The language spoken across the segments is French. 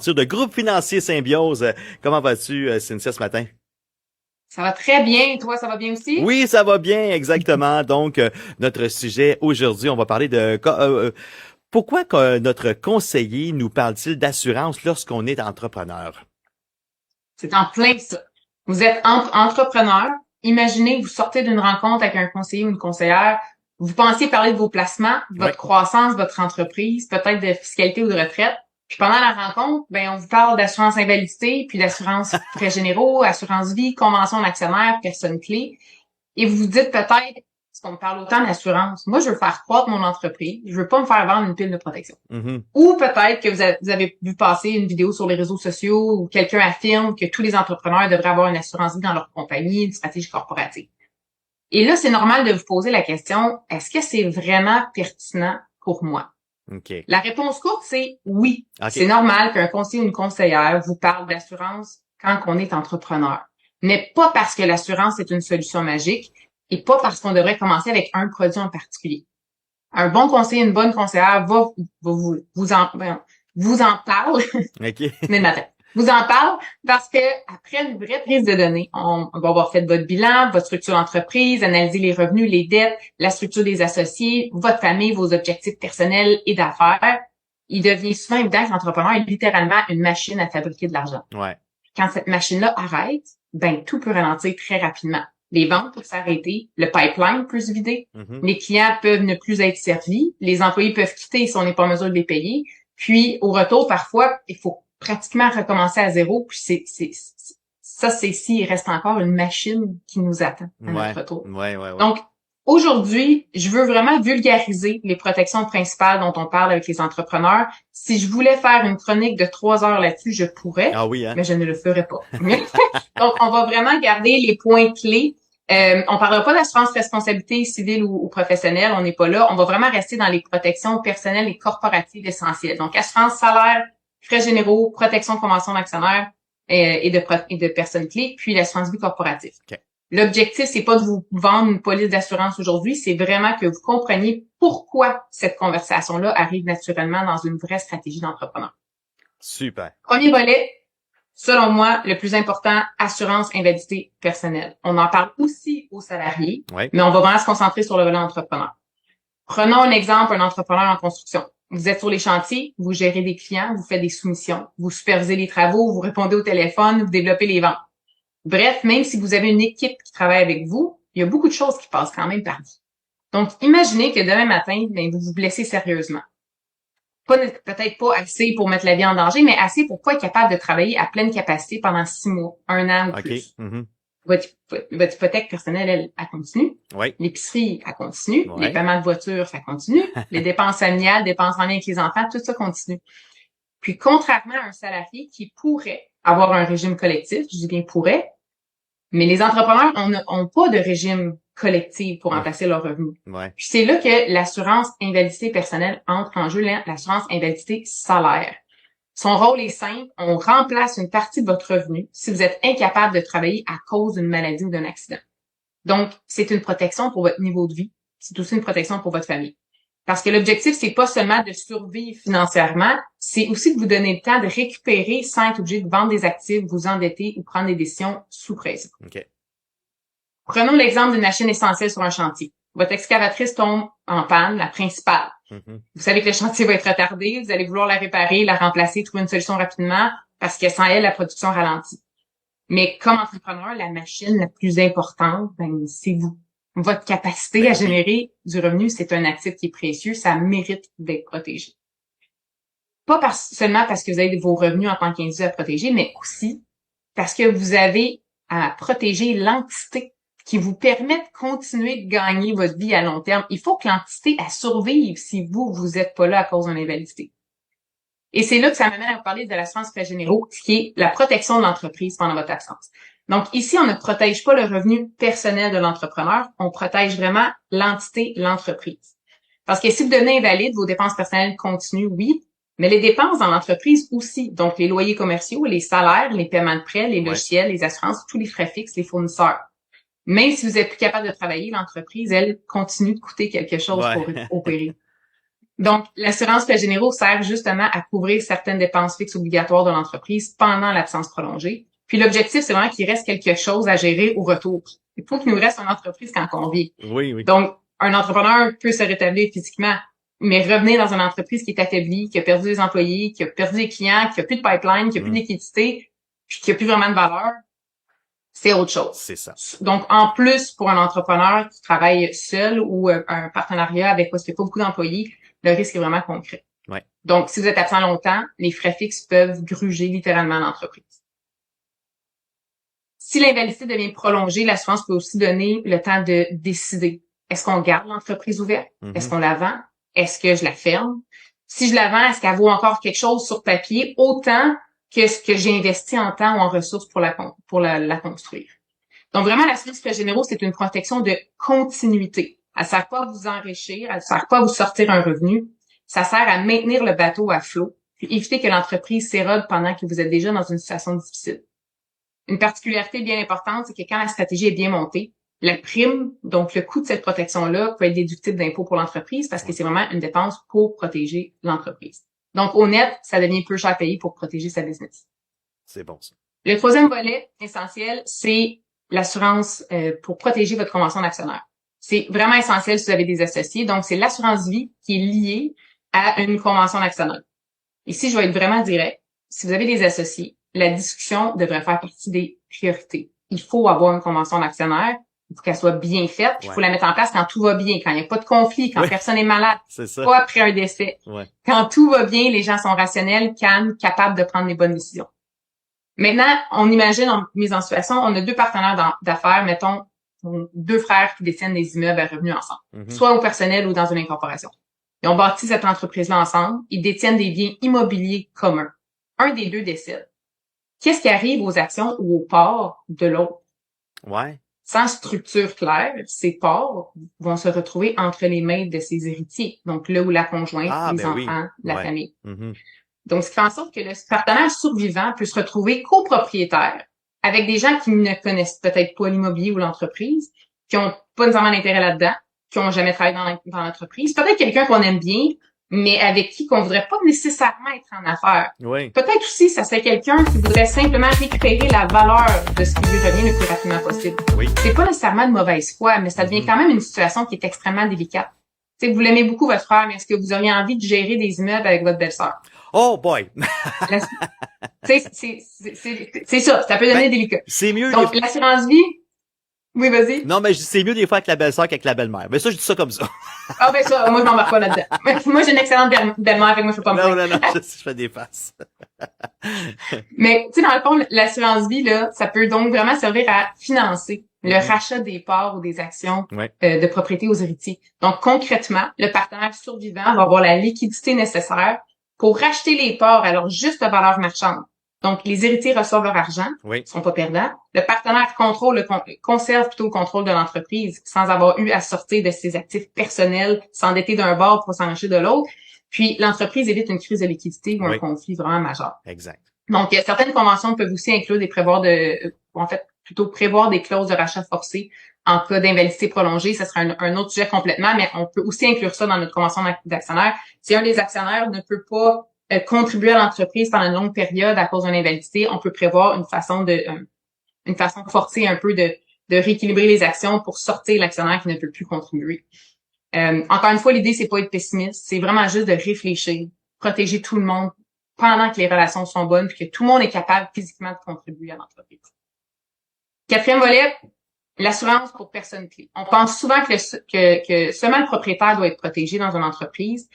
De Groupe Financier Symbiose. Comment vas-tu, Cynthia, ce matin? Ça va très bien. Toi, ça va bien aussi? Oui, ça va bien, exactement. Donc, notre sujet aujourd'hui, on va parler de pourquoi notre conseiller nous parle-t-il d'assurance lorsqu'on est entrepreneur? C'est en plein ça. Vous êtes entrepreneur. Imaginez, vous sortez d'une rencontre avec un conseiller ou une conseillère. Vous pensiez parler de vos placements, de Oui. votre croissance, de votre entreprise, peut-être de fiscalité ou de retraite. Puis pendant la rencontre, ben on vous parle d'assurance invalidité, puis d'assurance frais généraux, assurance vie, convention d'actionnaire, personne clé. Et vous vous dites peut-être, parce qu'on me parle autant d'assurance, moi je veux faire croître mon entreprise, je veux pas me faire vendre une pile de protection. Mm-hmm. Ou peut-être que vous avez vu passer une vidéo sur les réseaux sociaux où quelqu'un affirme que tous les entrepreneurs devraient avoir une assurance vie dans leur compagnie, une stratégie corporative. Et là, c'est normal de vous poser la question, est-ce que c'est vraiment pertinent pour moi? OK. La réponse courte, c'est oui. OK. C'est normal qu'un conseiller ou une conseillère vous parle d'assurance quand on est entrepreneur. Mais pas parce que l'assurance est une solution magique et pas parce qu'on devrait commencer avec un produit en particulier. Un bon conseiller, une bonne conseillère vous en parle, OK. mais matin. Vous en parle parce que après une vraie prise de données, on va avoir fait votre bilan, votre structure d'entreprise, analyser les revenus, les dettes, la structure des associés, votre famille, vos objectifs personnels et d'affaires. Il devient souvent évident que l'entrepreneur est littéralement une machine à fabriquer de l'argent. Ouais. Quand cette machine-là arrête, ben tout peut ralentir très rapidement. Les ventes peuvent s'arrêter, le pipeline peut se vider, Mm-hmm. les clients peuvent ne plus être servis, les employés peuvent quitter si on n'est pas en mesure de les payer. Puis au retour, parfois, il faut pratiquement recommencer à zéro. Puis c'est s'il reste encore une machine qui nous attend à notre retour. Ouais. Donc aujourd'hui, je veux vraiment vulgariser les protections principales dont on parle avec les entrepreneurs. Si je voulais faire une chronique de 3 heures là-dessus, je pourrais, Ah oui, hein? mais je ne le ferai pas. Donc, on va vraiment garder les points clés. On parlera pas d'assurance responsabilité civile ou professionnelle, on n'est pas là. On va vraiment rester dans les protections personnelles et corporatives essentielles. Donc, assurance salaire, frais généraux, protection convention d'actionnaire et de personnes clés, puis l'assurance vie corporative. Okay. L'objectif, c'est pas de vous vendre une police d'assurance aujourd'hui, c'est vraiment que vous compreniez pourquoi cette conversation-là arrive naturellement dans une vraie stratégie d'entrepreneur. Super. Premier volet, selon moi, le plus important, assurance invalidité personnelle. On en parle aussi aux salariés, Ouais. mais on va vraiment se concentrer sur le volet entrepreneur. Prenons un exemple, un entrepreneur en construction. Vous êtes sur les chantiers, vous gérez des clients, vous faites des soumissions, vous supervisez les travaux, vous répondez au téléphone, vous développez les ventes. Bref, même si vous avez une équipe qui travaille avec vous, il y a beaucoup de choses qui passent quand même par vous. Donc, imaginez que demain matin, vous vous blessez sérieusement. Peut-être pas assez pour mettre la vie en danger, mais assez pour pas être capable de travailler à pleine capacité pendant 6 mois, 1 an ou plus. Mm-hmm. Votre hypothèque personnelle, elle continue. Oui. L'épicerie, elle continue. Ouais. Les paiements de voiture, ça continue. Les dépenses familiales, dépenses en lien avec les enfants, tout ça continue. Puis, contrairement à un salarié qui pourrait avoir un régime collectif, je dis bien pourrait, mais les entrepreneurs ont pas de régime collectif pour remplacer leurs revenus. Ouais. Puis c'est là que l'assurance invalidité personnelle entre en jeu, l'assurance invalidité salaire. Son rôle est simple, on remplace une partie de votre revenu si vous êtes incapable de travailler à cause d'une maladie ou d'un accident. Donc, c'est une protection pour votre niveau de vie, c'est aussi une protection pour votre famille. Parce que l'objectif, c'est pas seulement de survivre financièrement, c'est aussi de vous donner le temps de récupérer sans être obligé de vendre des actifs, vous endetter ou prendre des décisions sous pression. Okay. Prenons l'exemple d'une machine essentielle sur un chantier. Votre excavatrice tombe en panne, la principale. Mm-hmm. Vous savez que le chantier va être retardé, vous allez vouloir la réparer, la remplacer, trouver une solution rapidement, parce que sans elle, la production ralentit. Mais comme entrepreneur, la machine la plus importante, c'est vous. Votre capacité à générer du revenu, c'est un actif qui est précieux, ça mérite d'être protégé. Pas seulement parce que vous avez vos revenus en tant qu'individu à protéger, mais aussi parce que vous avez à protéger l'entité qui vous permet de continuer de gagner votre vie à long terme. Il faut que l'entité elle survive si vous êtes pas là à cause d'une invalidité. Et c'est là que ça m'amène à vous parler de l'assurance frais généraux, qui est la protection de l'entreprise pendant votre absence. Donc ici, on ne protège pas le revenu personnel de l'entrepreneur, on protège vraiment l'entité, l'entreprise. Parce que si vous devenez invalide, vos dépenses personnelles continuent, oui, mais les dépenses dans l'entreprise aussi. Donc les loyers commerciaux, les salaires, les paiements de prêts, les logiciels, les assurances, tous les frais fixes, les fournisseurs. Même si vous êtes plus capable de travailler, l'entreprise, elle, continue de coûter quelque chose pour opérer. Donc, l'assurance frais généraux sert justement à couvrir certaines dépenses fixes obligatoires de l'entreprise pendant l'absence prolongée. Puis l'objectif, c'est vraiment qu'il reste quelque chose à gérer au retour. Il faut qu'il nous reste une entreprise quand on vient. Oui, oui. Donc, un entrepreneur peut se rétablir physiquement, mais revenir dans une entreprise qui est affaiblie, qui a perdu des employés, qui a perdu des clients, qui a plus de pipeline, qui a plus de liquidité, puis qui a plus vraiment de valeur, c'est autre chose. C'est ça. Donc, en plus, pour un entrepreneur qui travaille seul ou un partenariat avec pas beaucoup d'employés, le risque est vraiment concret. Ouais. Donc, si vous êtes absent longtemps, les frais fixes peuvent gruger littéralement l'entreprise. Si l'invalidité devient prolongée, l'assurance peut aussi donner le temps de décider. Est-ce qu'on garde l'entreprise ouverte? Est-ce qu'on la vend? Est-ce que je la ferme? Si je la vends, est-ce qu'elle vaut encore quelque chose sur papier autant que ce que j'ai investi en temps ou en ressources pour la construire? Donc, vraiment, l'assurance frais généraux, c'est une protection de continuité. Elle ne sert pas à vous enrichir, elle ne sert pas à vous sortir un revenu. Ça sert à maintenir le bateau à flot, puis éviter que l'entreprise s'érode pendant que vous êtes déjà dans une situation difficile. Une particularité bien importante, c'est que quand la stratégie est bien montée, la prime, donc le coût de cette protection-là, peut être déductible d'impôt pour l'entreprise parce que c'est vraiment une dépense pour protéger l'entreprise. Donc, au net, ça devient peu cher à payer pour protéger sa business. C'est bon, ça. Le troisième volet essentiel, c'est l'assurance pour protéger votre convention d'actionnaire. C'est vraiment essentiel si vous avez des associés. Donc, c'est l'assurance vie qui est liée à une convention d'actionnaire. Ici, je vais être vraiment direct. Si vous avez des associés, la discussion devrait faire partie des priorités. Il faut avoir une convention d'actionnaire. Il faut qu'elle soit bien faite. Il faut la mettre en place quand tout va bien, quand il n'y a pas de conflit, quand personne est malade. C'est ça. Pas après un décès. Quand tout va bien, les gens sont rationnels, calmes, capables de prendre les bonnes décisions. Maintenant, on imagine, mise en situation, on a deux partenaires d'affaires, mettons, deux frères qui détiennent des immeubles à revenus ensemble, soit au personnel ou dans une incorporation. Ils ont bâti cette entreprise-là ensemble, ils détiennent des biens immobiliers communs. Un des deux décède. Qu'est-ce qui arrive aux actions ou aux parts de l'autre? Ouais. Sans structure claire, ces parts vont se retrouver entre les mains de ses héritiers. Donc, là où la conjointe, les enfants, la famille. Donc, ce qui fait en sorte que le partenaire survivant peut se retrouver copropriétaire avec des gens qui ne connaissent peut-être pas l'immobilier ou l'entreprise, qui ont pas nécessairement d'intérêt là-dedans, qui ont jamais travaillé dans l'entreprise. Peut-être quelqu'un qu'on aime bien, mais avec qui qu'on voudrait pas nécessairement être en affaires. Oui. Peut-être aussi, ça serait quelqu'un qui voudrait simplement récupérer la valeur de ce qui lui revient le plus rapidement possible. Oui. C'est pas nécessairement de mauvaise foi, mais ça devient quand même une situation qui est extrêmement délicate. Tu sais, vous l'aimez beaucoup, votre frère, mais est-ce que vous auriez envie de gérer des immeubles avec votre belle-sœur? Oh boy! C'est ça peut donner délicat. C'est mieux. Donc, l'assurance vie, oui, vas-y. Non, mais c'est mieux des fois avec la belle-sœur qu'avec la belle-mère. Mais ça, je dis ça comme ça. Ah, ben ça, moi, je m'embarque pas là-dedans. Moi, j'ai une excellente belle-mère, fait que moi, je peux pas me Non, je fais des faces. Mais, tu sais, dans le fond, l'assurance vie, là, ça peut donc vraiment servir à financer le rachat des parts ou des actions de propriété aux héritiers. Donc, concrètement, le partenaire survivant va avoir la liquidité nécessaire pour racheter les parts à leur juste valeur marchande. Donc, les héritiers reçoivent leur argent, ne sont pas perdants. Le partenaire conserve plutôt le contrôle de l'entreprise sans avoir eu à sortir de ses actifs personnels, s'endetter d'un bord pour s'enrichir de l'autre. Puis, l'entreprise évite une crise de liquidité ou un conflit vraiment majeur. Exact. Donc, certaines conventions peuvent aussi inclure prévoir des clauses de rachat forcé en cas d'invalidité prolongée. Ce sera un autre sujet complètement, mais on peut aussi inclure ça dans notre convention d'actionnaire. Si un des actionnaires ne peut pas contribuer à l'entreprise pendant une longue période à cause d'une invalidité, on peut prévoir une façon forcée un peu de rééquilibrer les actions pour sortir l'actionnaire qui ne peut plus contribuer. Encore une fois, l'idée, c'est pas être pessimiste, c'est vraiment juste de réfléchir, protéger tout le monde pendant que les relations sont bonnes puis que tout le monde est capable physiquement de contribuer à l'entreprise. Quatrième volet, l'assurance pour personnes clés. On pense souvent que seulement le propriétaire doit être protégé dans une entreprise,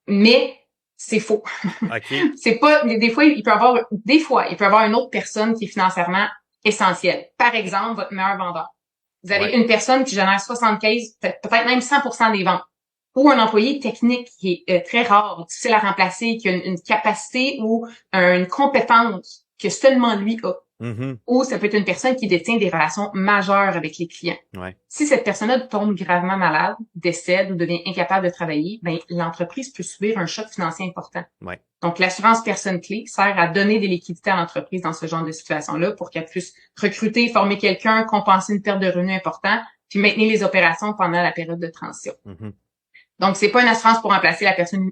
mais c'est faux. Okay. C'est pas, des fois, il peut y avoir une autre personne qui est financièrement essentielle. Par exemple, votre meilleur vendeur. Vous avez une personne qui génère 75, peut-être même 100% des ventes. Ou un employé technique qui est très rare, difficile à remplacer, qui a une capacité ou une compétence que seulement lui a. Ou ça peut être une personne qui détient des relations majeures avec les clients. Si cette personne-là tombe gravement malade, décède ou devient incapable de travailler, l'entreprise peut subir un choc financier important. Donc, l'assurance personne clé sert à donner des liquidités à l'entreprise dans ce genre de situation-là pour qu'elle puisse recruter, former quelqu'un, compenser une perte de revenus importante, puis maintenir les opérations pendant la période de transition. Donc, c'est pas une assurance pour remplacer la personne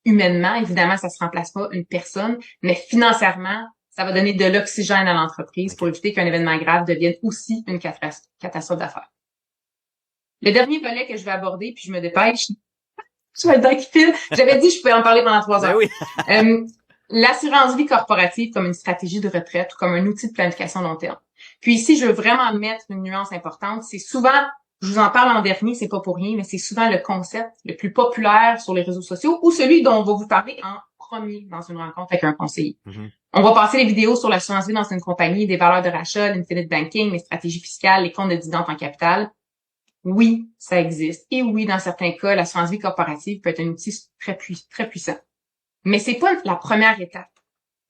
humainement. Évidemment, ça se remplace pas une personne, mais financièrement, ça va donner de l'oxygène à l'entreprise pour éviter qu'un événement grave devienne aussi une catastrophe d'affaires. Le dernier volet que je vais aborder, puis je me dépêche, je vais le temps qui file. J'avais dit que je pouvais en parler pendant 3 heures. Oui. L'assurance vie corporative comme une stratégie de retraite ou comme un outil de planification long terme. Puis ici, je veux vraiment mettre une nuance importante. C'est souvent, je vous en parle en dernier, c'est pas pour rien, mais c'est souvent le concept le plus populaire sur les réseaux sociaux ou celui dont on va vous parler en premier dans une rencontre avec un conseiller. Mm-hmm. On va passer les vidéos sur l'assurance vie dans une compagnie, des valeurs de rachat, l'infinite banking, les stratégies fiscales, les comptes de dividendes en capital. Oui, ça existe. Et oui, dans certains cas, l'assurance vie corporative peut être un outil très puissant. Mais c'est pas la première étape.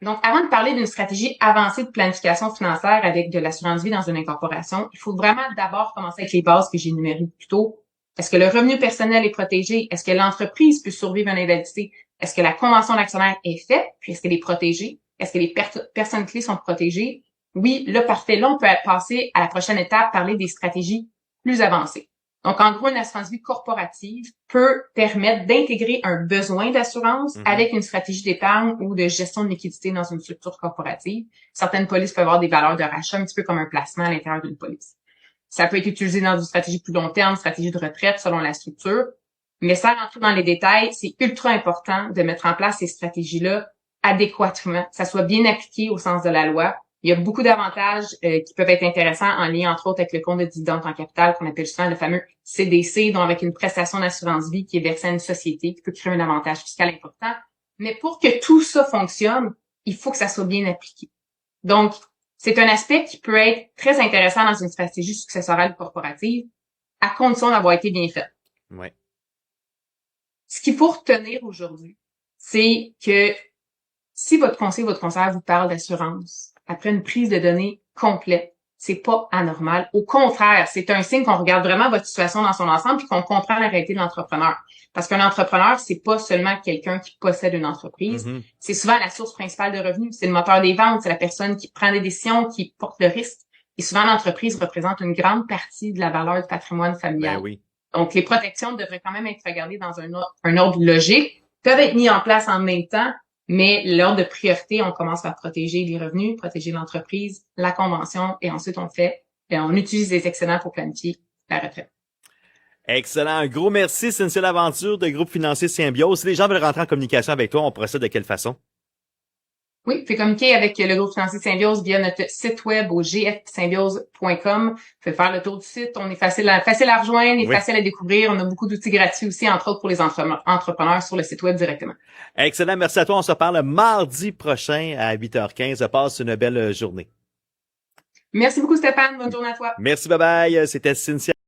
Donc, avant de parler d'une stratégie avancée de planification financière avec de l'assurance vie dans une incorporation, il faut vraiment d'abord commencer avec les bases que j'ai énumérées plus tôt. Est-ce que le revenu personnel est protégé? Est-ce que l'entreprise peut survivre à une invalidité? Est-ce que la convention d'actionnaire est faite? Puis est-ce qu'elle est protégée? Est-ce que les personnes clés sont protégées? Oui, là, parfait. Là, on peut passer à la prochaine étape, parler des stratégies plus avancées. Donc, en gros, une assurance vie corporative peut permettre d'intégrer un besoin d'assurance avec une stratégie d'épargne ou de gestion de liquidité dans une structure corporative. Certaines polices peuvent avoir des valeurs de rachat, un petit peu comme un placement à l'intérieur d'une police. Ça peut être utilisé dans une stratégie plus long terme, stratégie de retraite selon la structure. Mais sans rentrer dans les détails, c'est ultra important de mettre en place ces stratégies-là adéquatement, que ça soit bien appliqué au sens de la loi. Il y a beaucoup d'avantages qui peuvent être intéressants en lien, entre autres, avec le compte de dividende en capital qu'on appelle souvent le fameux CDC, donc avec une prestation d'assurance vie qui est versée à une société qui peut créer un avantage fiscal important. Mais pour que tout ça fonctionne, il faut que ça soit bien appliqué. Donc, c'est un aspect qui peut être très intéressant dans une stratégie successorale corporative, à condition d'avoir été bien fait. Ouais. Ce qu'il faut retenir aujourd'hui, c'est que si votre conseiller vous parle d'assurance, après une prise de données complète, c'est pas anormal. Au contraire, c'est un signe qu'on regarde vraiment votre situation dans son ensemble puis qu'on comprend la réalité de l'entrepreneur. Parce qu'un entrepreneur, c'est pas seulement quelqu'un qui possède une entreprise. C'est souvent la source principale de revenus. C'est le moteur des ventes. C'est la personne qui prend des décisions, qui porte le risque. Et souvent, l'entreprise représente une grande partie de la valeur du patrimoine familial. Ben oui. Donc, les protections devraient quand même être regardées dans un ordre logique, peuvent être mis en place en même temps, mais l'ordre de priorité, on commence par protéger les revenus, protéger l'entreprise, la convention, et ensuite on utilise les excédents pour planifier la retraite. Excellent. Un gros merci, Cynthia Laventure de Groupe Financier Symbiose. Si les gens veulent rentrer en communication avec toi, on procède de quelle façon? Oui, vous pouvez communiquer avec le groupe financier Symbiose via notre site web au gfsymbiose.com. Vous pouvez faire le tour du site. On est facile à rejoindre et facile à découvrir. On a beaucoup d'outils gratuits aussi, entre autres pour les entrepreneurs sur le site web directement. Excellent. Merci à toi. On se parle mardi prochain à 8h15. Passe une belle journée. Merci beaucoup, Stéphane. Bonne journée à toi. Merci. Bye bye. C'était Cynthia